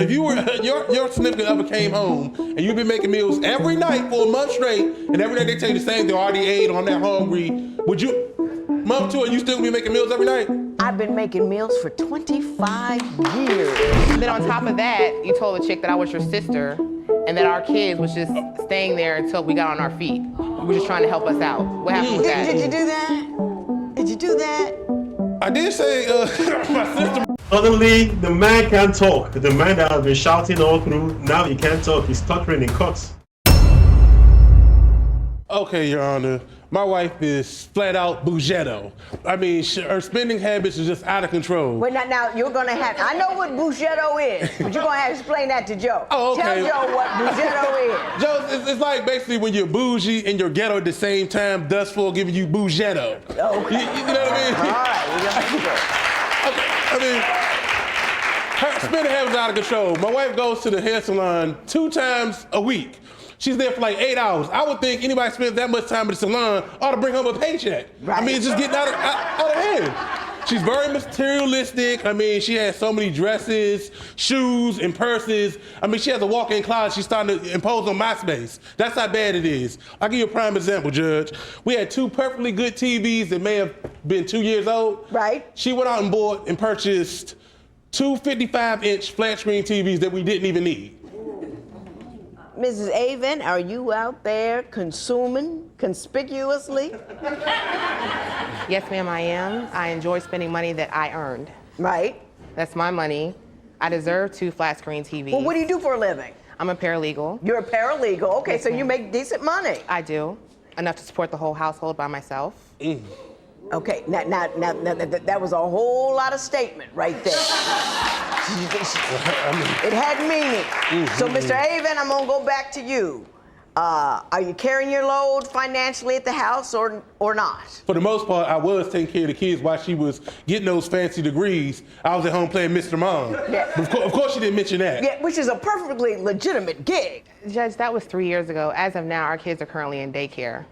If you were your significant other came home and you've been making meals every night for a month straight, and every day they tell you the same, they already ate or I'm not hungry, would you, month two, are you still gonna be making meals every night? I've been making meals for 25 years. And then on top of that, you told the chick that I was your sister and that our kids was just staying there until we got on our feet. We were just trying to help us out. What happened with that? Did you do that? Did you do that? I did say my sister. Suddenly, the man can't talk. The man that has been shouting all through, now he can't talk. He's stuttering in cuts. Okay, Your Honor, my wife is flat out bougetto. I mean, her spending habits are just out of control. Wait, now you're gonna have, I know what bougetto is, but you're gonna have to explain that to Joe. Oh, okay. Tell Joe what bougetto is. Joe, it's like basically when you're bougie and you're ghetto at the same time, thus for giving you bougetto. Okay. You know what I mean? All right, we're gonna do that. I mean, her spending habits are out of control. My wife goes to the hair salon 2 times a week. She's there for like 8 hours. I would think anybody spends that much time at the salon ought to bring home a paycheck. Right. I mean, it's just getting out of hand. She's very materialistic. I mean, she has so many dresses, shoes, and purses. I mean, she has a walk-in closet she's starting to impose on my space. That's how bad it is. I'll give you a prime example, Judge. We had 2 perfectly good TVs that may have been 2 years old. Right. She went out and bought and purchased 2 55-inch flat screen TVs that we didn't even need. Mrs. Avon, are you out there consuming conspicuously? Yes, ma'am, I am. I enjoy spending money that I earned. Right. That's my money. I deserve 2 flat screen TVs. Well, what do you do for a living? I'm a paralegal. You're a paralegal. Okay, Yes, so you ma'am. make decent money. I do. Enough to support the whole household by myself. Okay, now, that was a whole lot of statement right there. It had meaning. So, Mr. Avon, I'm gonna go back to you. Are you carrying your load financially at the house or not? For the most part, I was taking care of the kids while she was getting those fancy degrees. I was at home playing Mr. Mom. Yeah. But of course she didn't mention that. Yeah, which is a perfectly legitimate gig. Judge, that was 3 years ago. As of now, our kids are currently in daycare.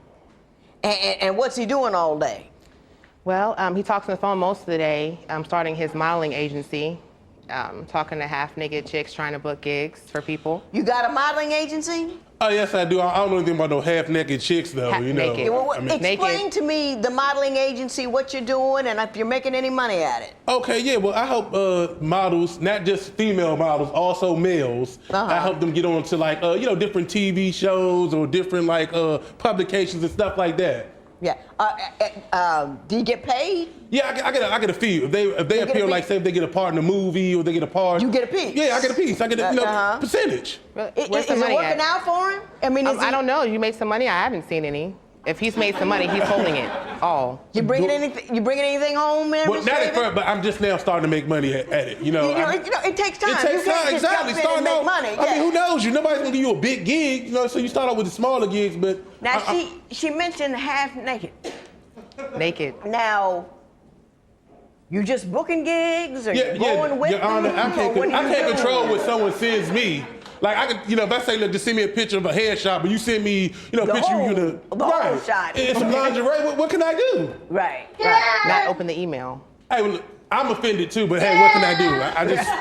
And what's he doing all day? Well, he talks on the phone most of the day. I'm starting his modeling agency, talking to half-naked chicks trying to book gigs for people. You got a modeling agency? Oh, yes, I do. I don't know anything about no half-naked chicks, though, you know. Half-naked. Well, I mean, explain to me the modeling agency, what you're doing, and if you're making any money at it. okay, yeah, well, I help models, not just female models, also males. Uh-huh. I help them get on to, like, different TV shows or different, like, publications and stuff like that. Yeah. Do you get paid? Yeah, I get a fee. If they get a appear, fee? like, say if they get a part in a movie or they get a part. You get a piece? Yeah, I get a piece. I get a Uh-huh. percentage. Where's Is the it money working at? out for him? I mean, I don't know. You made some money? I haven't seen any. If he's made some money, he's holding it all. You bringing anything home, man? Well, not at first, but I'm just now starting to make money at it. You know, it takes time. it takes You can't time, just exactly. jump in and make money. I mean, who knows? Nobody's gonna give you a big gig, you know. So you start out with the smaller gigs, but Now she mentioned half naked. Naked. Now, you just booking gigs, or you going with Your Honor, them, I or what are you can't doing? control what someone sends me. Like I could, if I say, look, just send me a picture of a headshot, but you send me, a The picture whole- of the whole shot. It's some lingerie. What can I do? Right. Not open the email. Hey, well, look, I'm offended too, but hey, what can I do?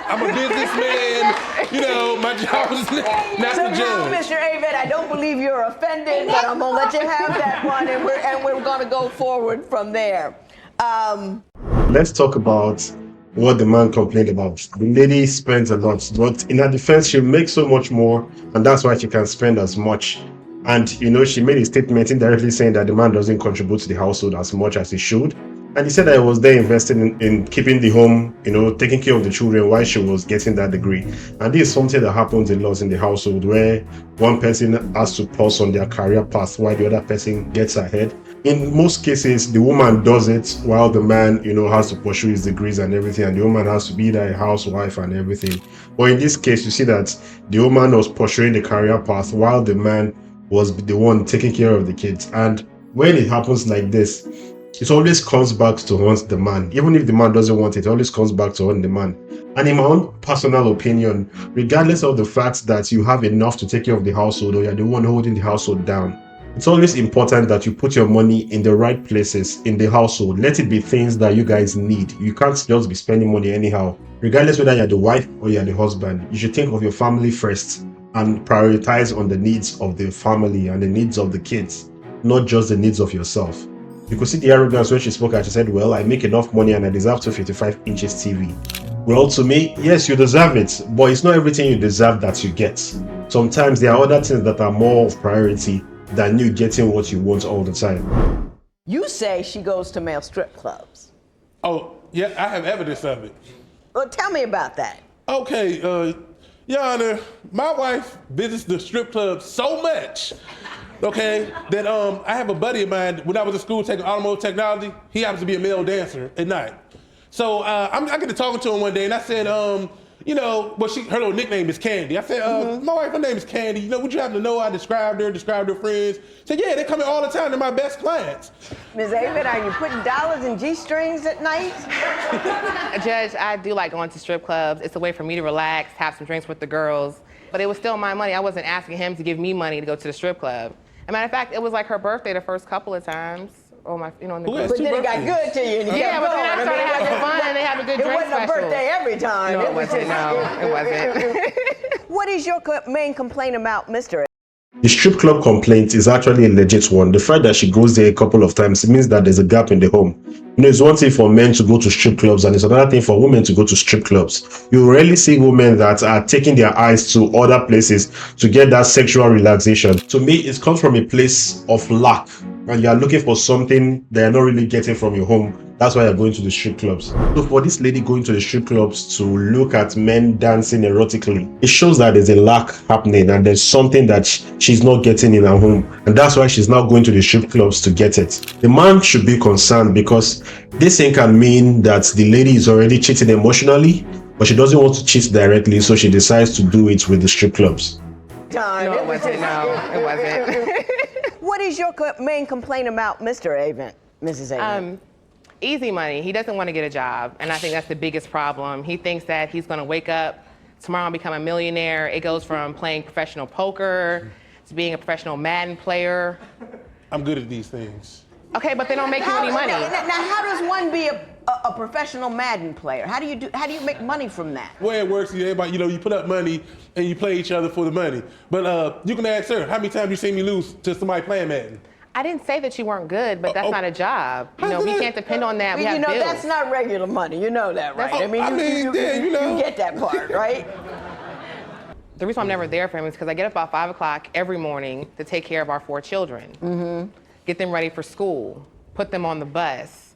I'm a businessman. My job is not So to now, judge. Mr. Avon, I don't believe you're offended, but I'm gonna let you have that one, and we're gonna go forward from there. Let's talk about what the man complained about. The lady spends a lot, but in her defense, she makes so much more, and that's why she can spend as much. And she made a statement indirectly saying that the man doesn't contribute to the household as much as he should. And he said that he was there investing in keeping the home, taking care of the children while she was getting that degree. And this is something that happens a lot in the household, where one person has to pause on their career path while the other person gets ahead. In most cases, the woman does it while the man, has to pursue his degrees and everything, and the woman has to be there, a housewife and everything. But in this case, you see that the woman was pursuing the career path while the man was the one taking care of the kids. And when it happens like this, it always comes back to haunt the man. Even if the man doesn't want it, it always comes back to haunt the man. And in my own personal opinion, regardless of the fact that you have enough to take care of the household or you're the one holding the household down, It's always important that you put your money in the right places in the household. Let it be things that you guys need. You can't just be spending money anyhow. Regardless whether you're the wife or you're the husband, you should think of your family first and prioritize on the needs of the family and the needs of the kids, not just the needs of yourself. You could see the arrogance when she spoke and she said, well, I make enough money and I deserve 255 inches TV. Well, to me, yes, you deserve it, but it's not everything you deserve that you get. Sometimes there are other things that are more of priority than you getting what you want all the time. You say she goes to male strip clubs. Oh, yeah, I have evidence of it. Well, tell me about that. Okay, Your Honor, my wife visits the strip club so much, okay, that I have a buddy of mine, when I was in school taking automotive technology, he happens to be a male dancer at night. So I get to talking to him one day, and I said, you know, well, her little nickname is Candy. I said, my wife, her name is Candy. You know, would you happen to know I described her friends? She said, yeah, they come in all the time. They're my best clients. Ms. Avon, are you putting dollars in G-strings at night? Judge, I do like going to strip clubs. It's a way for me to relax, have some drinks with the girls. But it was still my money. I wasn't asking him to give me money to go to the strip club. As a matter of fact, it was like her birthday the first couple of times. Oh my, you know, in the But then it got good to you and you yeah, kept but then I going. started having fun and they have a good It drink wasn't a special. birthday every time. No, it wasn't. No, it wasn't. What is your main complaint about Mr. The strip club complaint is actually a legit one. The fact that she goes there a couple of times, it means that there's a gap in the home. You know, it's one thing for men to go to strip clubs and it's another thing for women to go to strip clubs. You rarely see women that are taking their eyes to other places to get that sexual relaxation. To me, it comes from a place of lack and you're looking for something that you're not really getting from your home. That's why you're going to the strip clubs. So for this lady going to the strip clubs to look at men dancing erotically, it shows that there's a lack happening and there's something that she's not getting in her home. And that's why she's now going to the strip clubs to get it. The man should be concerned because this thing can mean that the lady is already cheating emotionally, but she doesn't want to cheat directly, so she decides to do it with the strip clubs. Time? No, it wasn't. No, it wasn't. What is your main complaint about Mr. Avon, Mrs. Avon? Easy money. He doesn't want to get a job, and I think that's the biggest problem. He thinks that he's going to wake up tomorrow and become a millionaire. It goes from playing professional poker to being a professional Madden player. I'm good at these things. Okay, but they don't make you any money. Now, how does one be a professional Madden player? How do you make money from that? The way it works is everybody, you know, you put up money and you play each other for the money. But you can ask her, how many times you seen me lose to somebody playing Madden? I didn't say that you weren't good, but that's not a job. You know, we can't depend on that. We have bills. That's not regular money. You know that, right? You get that part, right? The reason I'm never there for him is because I get up about 5 o'clock every morning to take care of our 4 children. Get them ready for school, put them on the bus.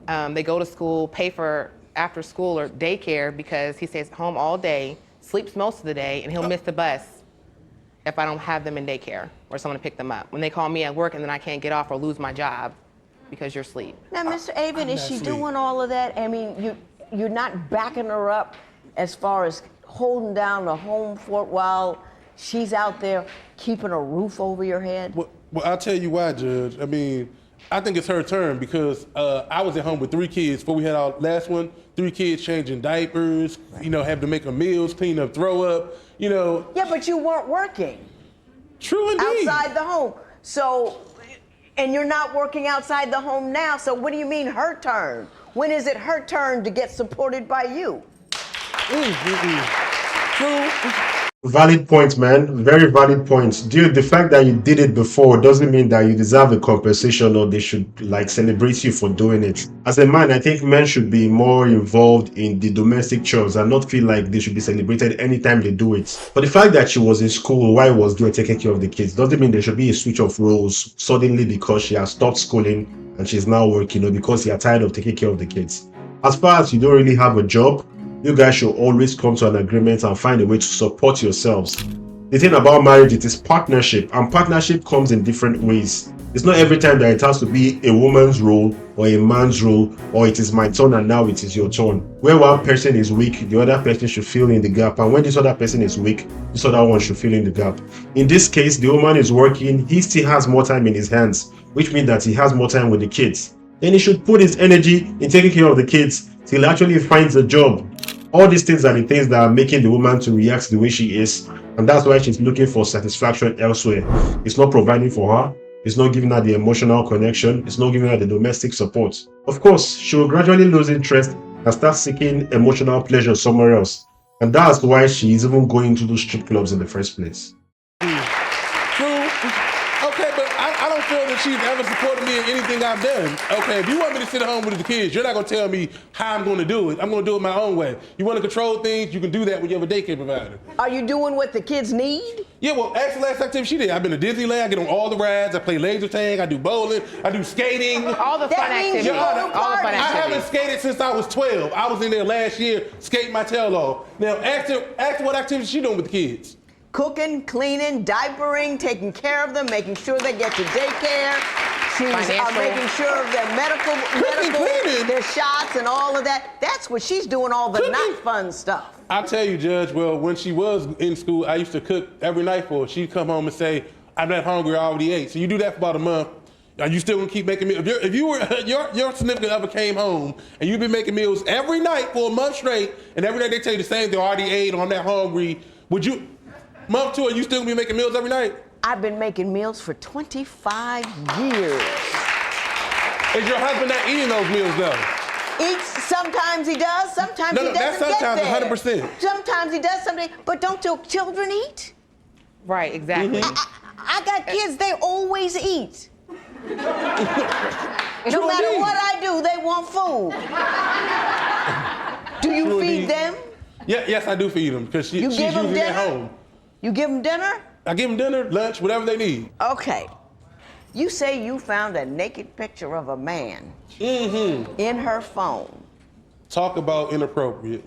They go to school, pay for after school or daycare because he stays home all day, sleeps most of the day, and he'll miss the bus if I don't have them in daycare or someone to pick them up. When they call me at work and then I can't get off or lose my job because you're asleep. Now, Mr. Avon, is she doing all of that? I mean, you're not backing her up as far as holding down the home fort while she's out there keeping a roof over your head? Well, I'll tell you why, Judge. I mean, I think it's her turn because I was at home with 3 kids before we had our last one. 3 kids changing diapers, you know, having to make them meals, clean up, throw up, you know. Yeah, but you weren't working. True indeed. Outside the home. So, and you're not working outside the home now, so what do you mean her turn? When is it her turn to get supported by you? True. Valid point, man. Very valid point. Dude, the fact that you did it before doesn't mean that you deserve a compensation or they should like celebrate you for doing it. As a man, I think men should be more involved in the domestic chores and not feel like they should be celebrated anytime they do it. But the fact that she was in school while was doing taking care of the kids doesn't mean there should be a switch of roles suddenly because she has stopped schooling and she's now working or because you're tired of taking care of the kids. As far as you don't really have a job, you guys should always come to an agreement and find a way to support yourselves. The thing about marriage, it is partnership, and partnership comes in different ways. It's not every time that it has to be a woman's role or a man's role, or it is my turn and now it is your turn. Where one person is weak, the other person should fill in the gap, and when this other person is weak, this other one should fill in the gap. In this case, the woman is working, he still has more time in his hands, which means that he has more time with the kids. Then he should put his energy in taking care of the kids till he actually finds a job. All these things are the things that are making the woman to react the way she is, and that's why she's looking for satisfaction elsewhere. It's not providing for her, It's not giving her the emotional connection. It's not giving her the domestic support. Of course, she will gradually lose interest and start seeking emotional pleasure somewhere else. And that's why she is even going to those strip clubs in the first place. True. Okay, but I don't feel that she's ever supported me in anything I've done. Okay, if you want me to sit at home with the kids, you're not gonna tell me how I'm gonna do it. I'm gonna do it my own way. You wanna control things, you can do that when you have a daycare provider. Are you doing what the kids need? Yeah, well, ask the last activity she did. I've been to Disneyland, I get on all the rides, I play laser tag, I do bowling, I do skating. All the That fun means activities. you go to All the fun parties. I haven't activities. skated since I was 12. I was in there last year skating my tail off. Now, ask her what activities she doing with the kids. Cooking, cleaning, diapering, taking care of them, making sure they get to daycare. She's Financial. making sure of their medical, cleaning. their shots and all of that. That's what she's doing, all the Cooking. not fun stuff. I'll tell you, Judge, well, when she was in school, I used to cook every night for her. She'd come home and say, I'm not hungry, I already ate. So you do that for about a month. Are you still gonna keep making meals? If you were your significant other came home and you've been making meals every night for a month straight, and every night they tell you the same thing, I already ate or I'm not hungry, would you, month two, are you still gonna be making meals every night? I've been making meals for 25 years. Is your husband not eating those meals though? Eats, sometimes he does, sometimes No, he no, that's doesn't sometimes, get there. 100%. Sometimes he does, sometimes, but don't your children eat? Right, exactly. I got kids, they always eat. No True matter indeed. what I do, they want food. Do you True feed indeed. them? Yeah, yes, I do feed them because You she's give them usually at dinner? home. You give them dinner? I give them dinner, lunch, whatever they need. Okay. You say you found a naked picture of a man Mm-hmm. in her phone. Talk about inappropriate.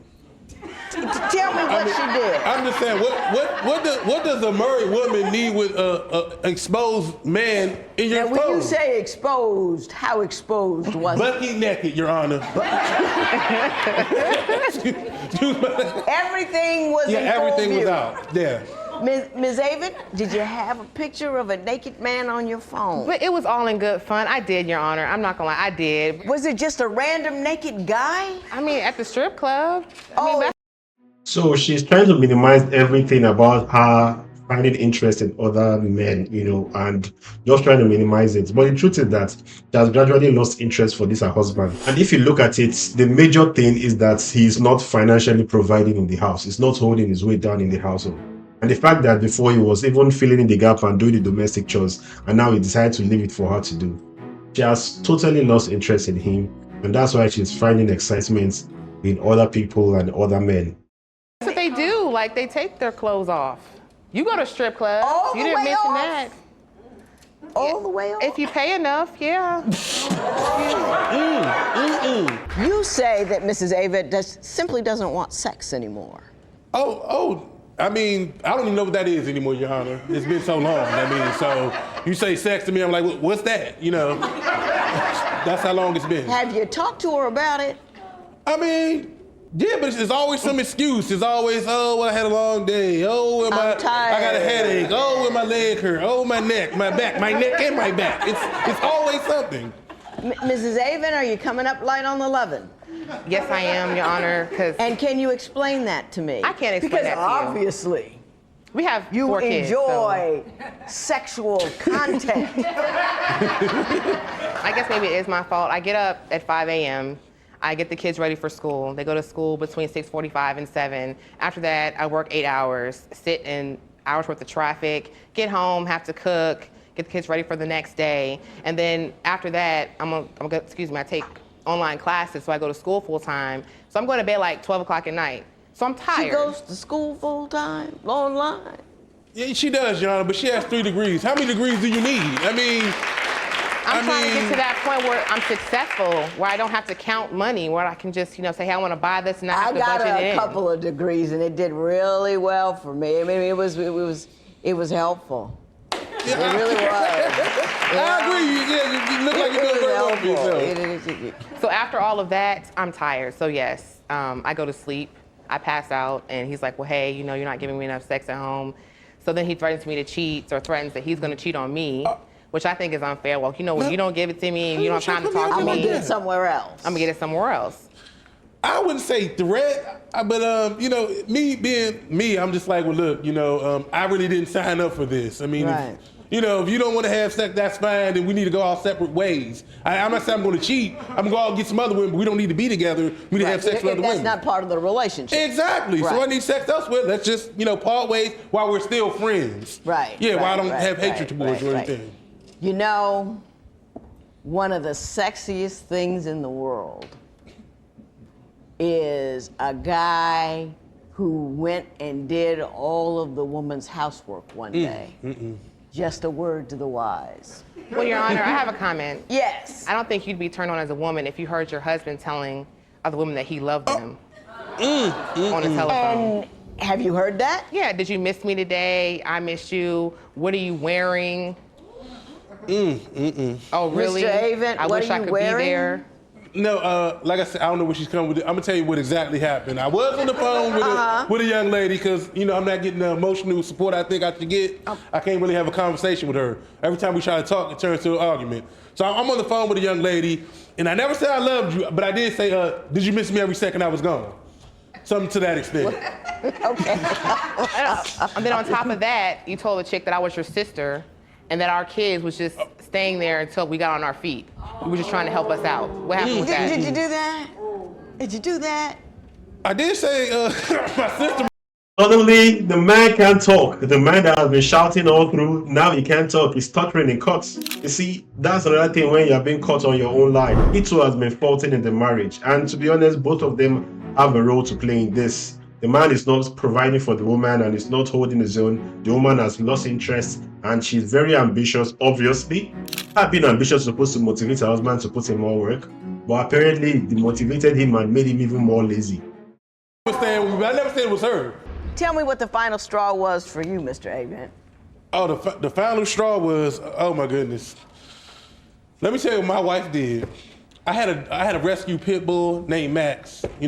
Tell me what she did. I'm just saying, what does a married woman need with a exposed man in your Now, when phone? you say exposed, how exposed was it? Bucky naked, Your Honor. Excuse me. Everything was Yeah, in full everything was view. out. Yeah. Ms. Avid, did you have a picture of a naked man on your phone? But it was all in good fun. I did, Your Honor. I'm not gonna lie, I did. Was it just a random naked guy? I mean, at the strip club. Oh, So she's trying to minimize everything about her finding interest in other men, and just trying to minimize it. But the truth is that she has gradually lost interest for this her husband. And if you look at it, the major thing is that he's not financially providing in the house. He's not holding his weight down in the household. And the fact that before he was even filling in the gap and doing the domestic chores, and now he decided to leave it for her to do. She has totally lost interest in him, and that's why she's finding excitement in other people and other men. That's what they do. Like, they take their clothes off. You go to strip clubs. All You the didn't way mention off? that. all the way off? If you pay enough, yeah. You say that Mrs. Avid simply doesn't want sex anymore. Oh, I mean, I don't even know what that is anymore, Your Honor. It's been so long. I mean, so you say sex to me, I'm like, what's that? That's how long it's been. Have you talked to her about it? I mean, yeah, but there's always some excuse. It's always, oh, well, I had a long day. Oh, I'm I tired. got a headache. Oh, where my leg hurt. Oh, my neck, my back, my neck and my back. It's always something. Mrs. Avon, are you coming up light on the lovin'? Yes, I am, Your Honor, because And can you explain that to me? I can't explain because that to you. obviously we have you 4 kids. enjoy sexual content. I guess maybe it is my fault. I get up at 5 a.m. I get the kids ready for school. They go to school between 6:45 and 7. After that, I work 8 hours, sit in hours worth of traffic, get home, have to cook, get the kids ready for the next day. And then after that, I take online classes, so I go to school full time. So I'm going to bed like 12 o'clock at night. So I'm tired. She goes to school full time, online. Yeah, she does, Your Honor, but she has 3 degrees. How many degrees do you need? I mean, I'm trying to get to that point where I'm successful, where I don't have to count money, where I can just, say, hey, I want to buy this and I have I to got budget it a in. couple of degrees and it did really well for me. I mean, it was helpful. It really was. I agree. Yeah, you look like you're doing very well for yourself. So after all of that, I'm tired. So yes, I go to sleep, I pass out, and he's like, well, hey, you're not giving me enough sex at home. So then he threatens me to cheat, or threatens that he's going to cheat on me, which I think is unfair. Well, when you don't give it to me and you don't have time to talk to I'm gonna me, get it somewhere else. I'm gonna get it somewhere else. I wouldn't say threat, but me being me, I'm just like, well, look, I really didn't sign up for this. I mean, Right. You know, if you don't want to have sex, that's fine. Then we need to go our separate ways. I'm not saying I'm going to cheat. I'm going to go out and get some other women, but we don't need to be together. We need to have sex with other That's women. not part of the relationship. Exactly. So Right. I need sex elsewhere. Let's just, part ways while we're still friends. Right. Yeah, while I right, don't right, have hatred right, towards you or right. anything. You know, one of the sexiest things in the world is a guy who went and did all of the woman's housework one day. Just a word to the wise. Well, Your Honor, I have a comment. Yes. I don't think you'd be turned on as a woman if you heard your husband telling other women that he loved them on the telephone. And have you heard that? Yeah, did you miss me today? I missed you. What are you wearing? Oh, really? Mr. Avent, I what wish are I you could wearing? be there. No, like I said, I don't know where she's coming with it. I'm gonna tell you what exactly happened. I was on the phone with a young lady because I'm not getting the emotional support I think I should get. I can't really have a conversation with her. Every time we try to talk, it turns to an argument. So I'm on the phone with a young lady, and I never said I loved you, but I did say, did you miss me every second I was gone? Something to that extent. Okay. And then on top of that, you told the chick that I was your sister and that our kids was just staying there until we got on our feet. We were just trying to help us out. What happened with that? Did you do that? Did you do that? I did say my sister. Suddenly, the man can't talk. The man that has been shouting all through, now he can't talk. He's stuttering in cuts. You see, that's another thing when you're being caught on your own line. He too has been faulting in the marriage. And to be honest, both of them have a role to play in this. The man is not providing for the woman and is not holding his own. The woman has lost interest and she's very ambitious, obviously. Her being ambitious is supposed to motivate her husband to put in more work. But apparently, it demotivated him and made him even more lazy. I never said it was her. Tell me what the final straw was for you, Mr. Avent. Oh, the final straw was, oh my goodness. Let me tell you what my wife did. I had a rescue pit bull named Max, She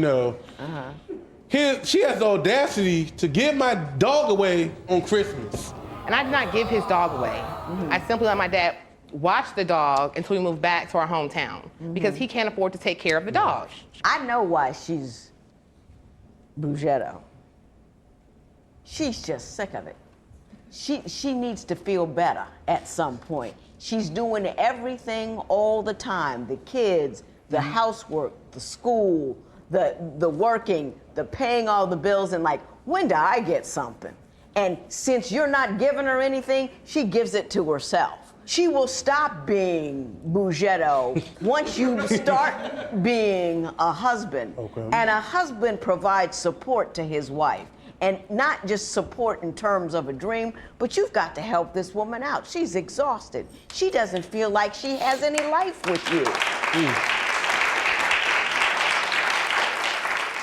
has the audacity to give my dog away on Christmas. And I did not give his dog away. I simply let my dad watch the dog until we moved back to our hometown because he can't afford to take care of the dog. I know why she's Bougetto. She's just sick of it. She needs to feel better at some point. She's doing everything all the time. The kids, the housework, the school, the working, the paying all the bills, and like, when do I get something? And since you're not giving her anything, she gives it to herself. She will stop being Bougetto once you start being a husband. Okay. And a husband provides support to his wife. And not just support in terms of a dream, but you've got to help this woman out. She's exhausted. She doesn't feel like she has any life with you.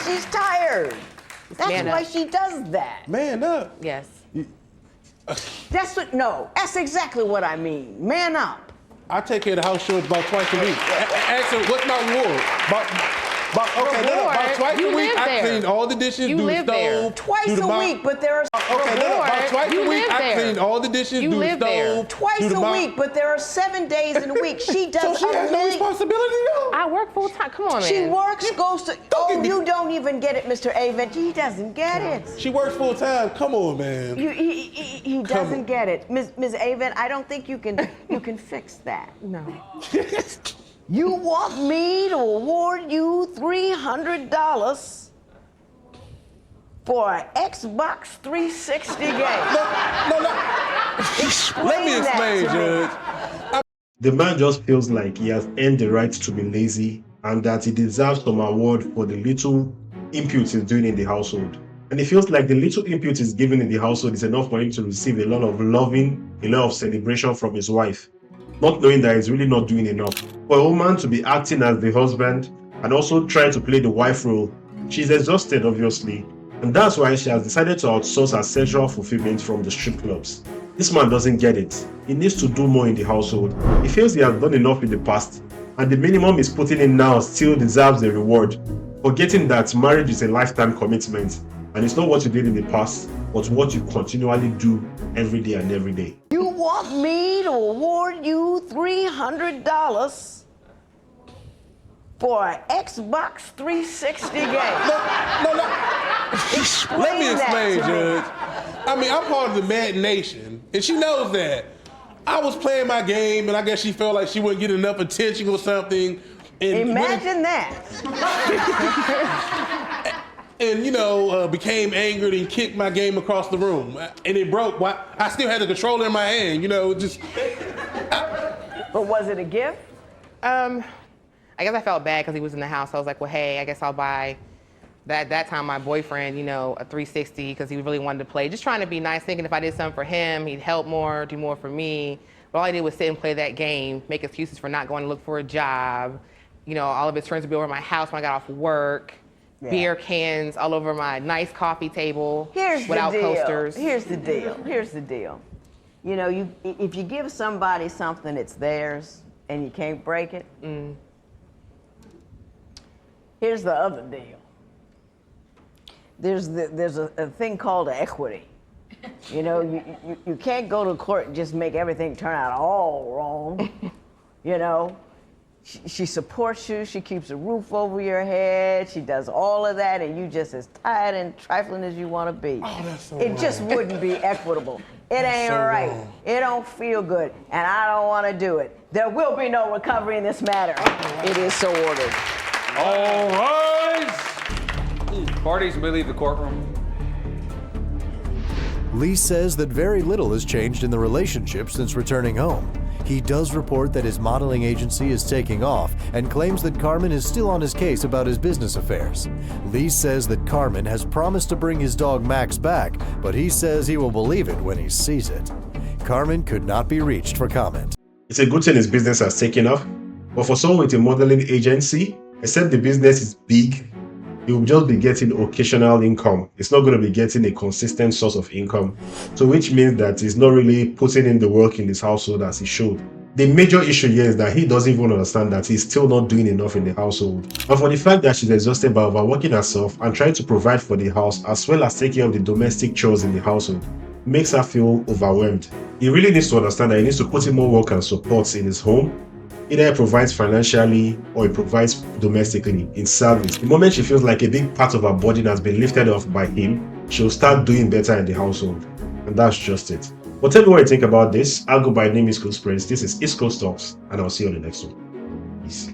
She's tired. That's Man why up. she does that. Man up. Yes. That's exactly what I mean. Man up. I take care of the house chores about twice a week. Actually, what's my reward? About twice You a week, live I there. clean all the dishes, You do the live there. stove. Twice do the a week, but there are about twice You a week, live I there. clean all the dishes, You do the live there. stove. twice do the a week, but there are 7 days in a week. She So does she has no responsibility, though? I work full time. Come on, man. She works, goes to. Don't get me- You don't even get it, Mr. Avent. He doesn't get it. She works full time. Come on, man. He doesn't get it, Ms. Avent. I don't think you can fix that. No. You want me to award you $300 for an Xbox 360 game? No. Let me that explain, to me. Judge. The man just feels like he has earned the right to be lazy and that he deserves some award for the little input he's doing in the household. And he feels like the little input he's giving in the household is enough for him to receive a lot of loving, a lot of celebration from his wife, not knowing that he's really not doing enough. For a woman to be acting as the husband and also try to play the wife role, she's exhausted, obviously. And that's why she has decided to outsource her sexual fulfillment from the strip clubs. This man doesn't get it. He needs to do more in the household. He feels he has done enough in the past, and the minimum he's putting in now still deserves a reward, forgetting that marriage is a lifetime commitment, and it's not what you did in the past, but what you continually do every day and every day. You want me to award you $300 for an Xbox 360 game? No. Let me that explain, to me. Judge. I mean, I'm part of the Mad Nation, and she knows that. I was playing my game, and I guess she felt like she wouldn't get enough attention or something. And Imagine that. and became angered and kicked my game across the room, and it broke. I still had the controller in my hand, just. But was it a gift? I guess I felt bad because he was in the house. I was like, well, hey, I guess I'll buy that time my boyfriend, a 360 because he really wanted to play. Just trying to be nice, thinking if I did something for him, he'd help more, do more for me. But all I did was sit and play that game, make excuses for not going to look for a job. All of his friends would be over at my house when I got off work. Yeah. Beer cans all over my nice coffee table without coasters. Here's the deal. If you give somebody something, it's theirs, and you can't break it. Here's the other deal. There's a thing called equity. You can't go to court and just make everything turn out all wrong. She supports you, she keeps a roof over your head, she does all of that, and you just as tired and trifling as you want to be. Oh, that's so it wrong. Just wouldn't be equitable. It ain't so right. wrong. It don't feel good, and I don't want to do it. There will be no recovery in this matter. It is so ordered. All rise. Parties may leave the courtroom. Lee says that very little has changed in the relationship since returning home. He does report that his modeling agency is taking off and claims that Carmen is still on his case about his business affairs. Lee says that Carmen has promised to bring his dog Max back, but he says he will believe it when he sees it. Carmen could not be reached for comment. It's a good thing his business has taken off, but for someone with a modeling agency, except the business is big, he will just be getting occasional income. It's not going to be getting a consistent source of income. So which means that he's not really putting in the work in his household as he should. The major issue here is that he doesn't even understand that he's still not doing enough in the household. And for the fact that she's exhausted by overworking herself and trying to provide for the house as well as taking care of the domestic chores in the household makes her feel overwhelmed. He really needs to understand that he needs to put in more work and support in his home. Either he provides financially or he provides domestically in service. The moment she feels like a big part of her burden has been lifted off by him, she'll start doing better in the household. And that's just it. But tell me what you think about this. I'll go by name East Coast Prince. This is East Coast Talks, and I'll see you on the next one. Peace.